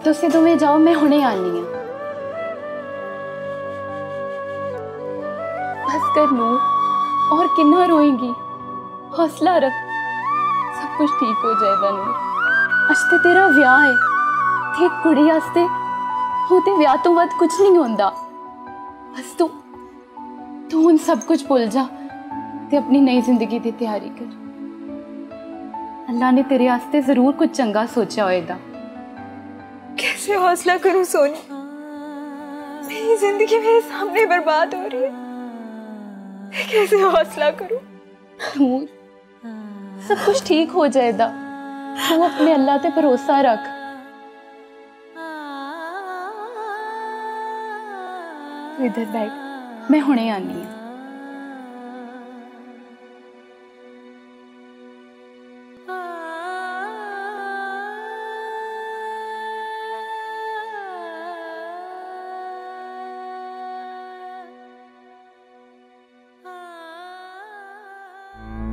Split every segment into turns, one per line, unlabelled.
तुसी तुम्हें जाओ, मैं हुणे आनी है। बस कर नूर, और कितना रोएंगी? हौसला रख, सब कुछ ठीक हो जाएगा नूर। आज ते तेरा विआह है, ते एक कुड़ी आस्ते होते विआह तो वध कुछ नहीं होंदा। बस तू उन सब कुछ भूल जा ते अपनी नई जिंदगी की तैयारी कर। अल्लाह ने तेरे आस्ते जरूर कुछ चंगा सोचा होएगा।
कैसे हौसला करूं सोनी, मेरी जिंदगी मेरे सामने बर्बाद हो रही है। कैसे हौसला करूं?
नूर, सब कुछ ठीक हो जाएगा, तू अपने अल्लाह पे भरोसा रख। तू इधर बैठ, मैं हुणे आनी है।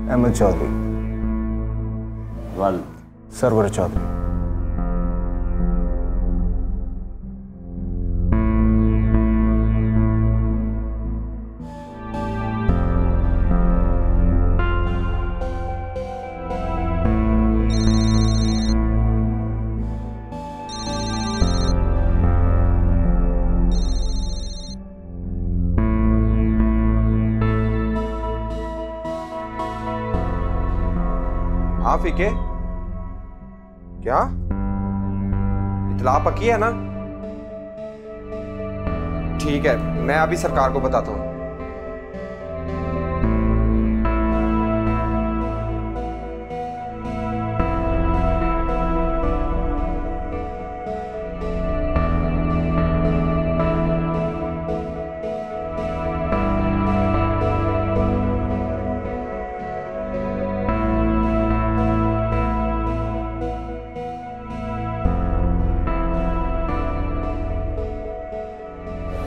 अहमद चौधरी।
वाल
सरवर चौधरी।
हाँ फीके, क्या इतला पक्की है ना? ठीक है, मैं अभी सरकार को बताता हूँ।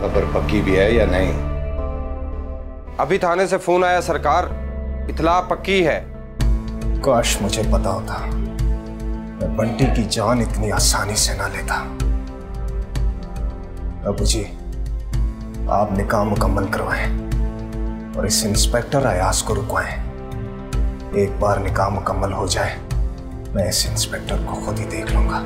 खबर पक्की भी है या नहीं?
अभी थाने से फोन आया सरकार, इतला पक्की है।
काश मुझे पता होता, मैं बंटी की जान इतनी आसानी से ना लेता। अबू जी, आप निकाह मुकम्मल करवाएं और इस इंस्पेक्टर अयाज को रुकवाएं। एक बार निकाह मुकम्मल हो जाए, मैं इस इंस्पेक्टर को खुद ही देख लूंगा।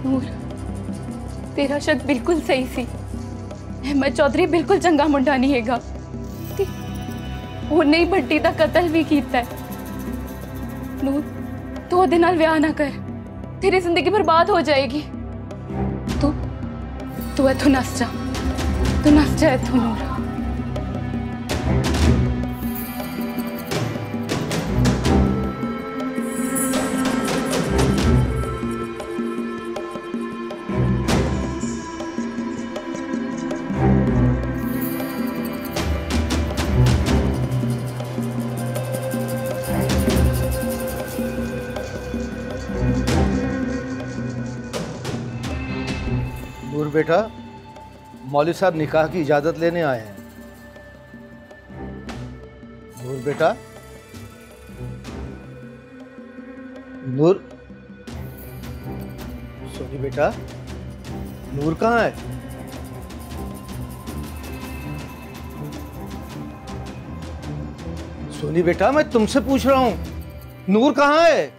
नूर, तेरा शक बिल्कुल सही सी। अहमद चौधरी बिल्कुल चंगा मुंडा नहीं हैगा। उन्हें ही भट्टी दा कतल भी कीता है। नूर, तू ओदे नाल विआह ना कर, तेरी जिंदगी बर्बाद हो जाएगी। तू इथों नस जा, तू नस जा इथों नूर।
नूर बेटा, मौलवी साहब निकाह की इजाजत लेने आए हैं। नूर बेटा, नूर, सोनी बेटा, नूर कहाँ है? सोनी बेटा, मैं तुमसे पूछ रहा हूं, नूर कहाँ है?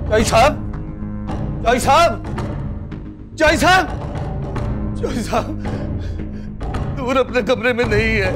जय साहब, जय साहब, जय साहब, जय साहब, नूर अपने कमरे में नहीं है।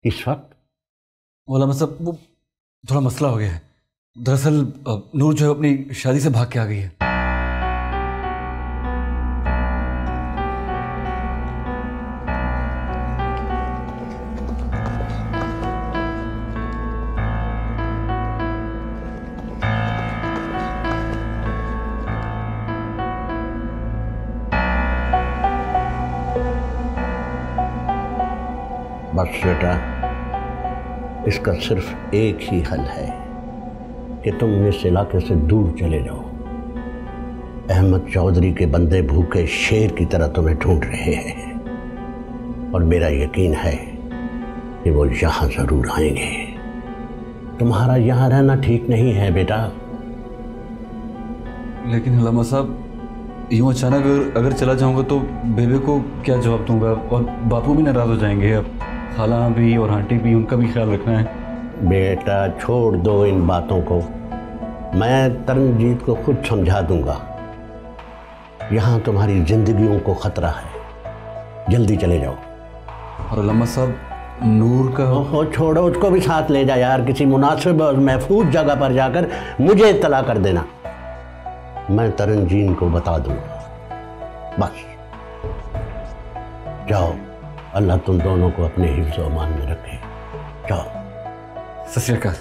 इस वक्त?
मौलाना साहब वो थोड़ा मसला हो गया है। दरअसल नूर जो है अपनी शादी से भाग के आ गई है।
बस बेटा, इसका सिर्फ एक ही हल है कि तुम इस इलाके से दूर चले जाओ। अहमद चौधरी के बंदे भूखे शेर की तरह तुम्हें ढूंढ रहे हैं और मेरा यकीन है कि वो यहाँ जरूर आएंगे। तुम्हारा यहाँ रहना ठीक नहीं है बेटा।
लेकिन अल्लामा साहब, यूँ अचानक अगर चला जाऊँगा तो बेबे को क्या जवाब दूंगा और बापू भी नाराज़ हो जाएंगे। अब खाला भी और आंटी भी, उनका भी ख्याल रखना है।
बेटा छोड़ दो इन बातों को, मैं तरनजीत को खुद समझा दूंगा। यहाँ तुम्हारी जिंदगियों को खतरा है, जल्दी चले जाओ।
और अल्लामा साहब, नूर का
ओहो छोड़ो, उसको भी साथ ले जा यार। किसी मुनासिब और महफूज जगह पर जाकर मुझे इत्तला कर देना, मैं तरनजीत को बता दूंगा। बस जाओ, अल्लाह तुम दोनों को अपने हिफ्ज़ व अमान में रखे। जाओ।
सत श्री अकाल।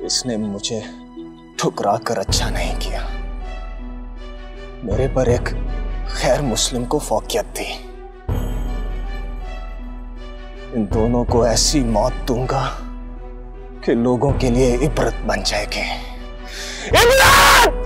इसने मुझे ठुकरा कर अच्छा नहीं किया। मेरे पर एक खैर मुस्लिम को फौकियत थी। इन दोनों को ऐसी मौत दूंगा कि लोगों के लिए इबरत बन जाएगी। इमरान!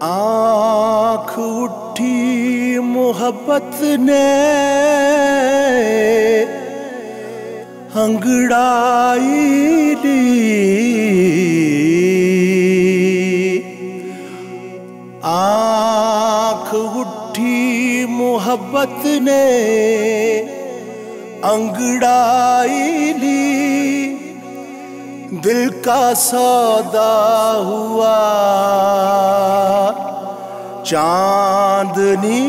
आँख उठी मोहब्बत ने अंगड़ाई ली, आँख उठी मोहब्बत ने अंगड़ाई ली, दिल का सौदा हुआ चांदनी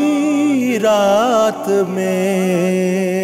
रात में।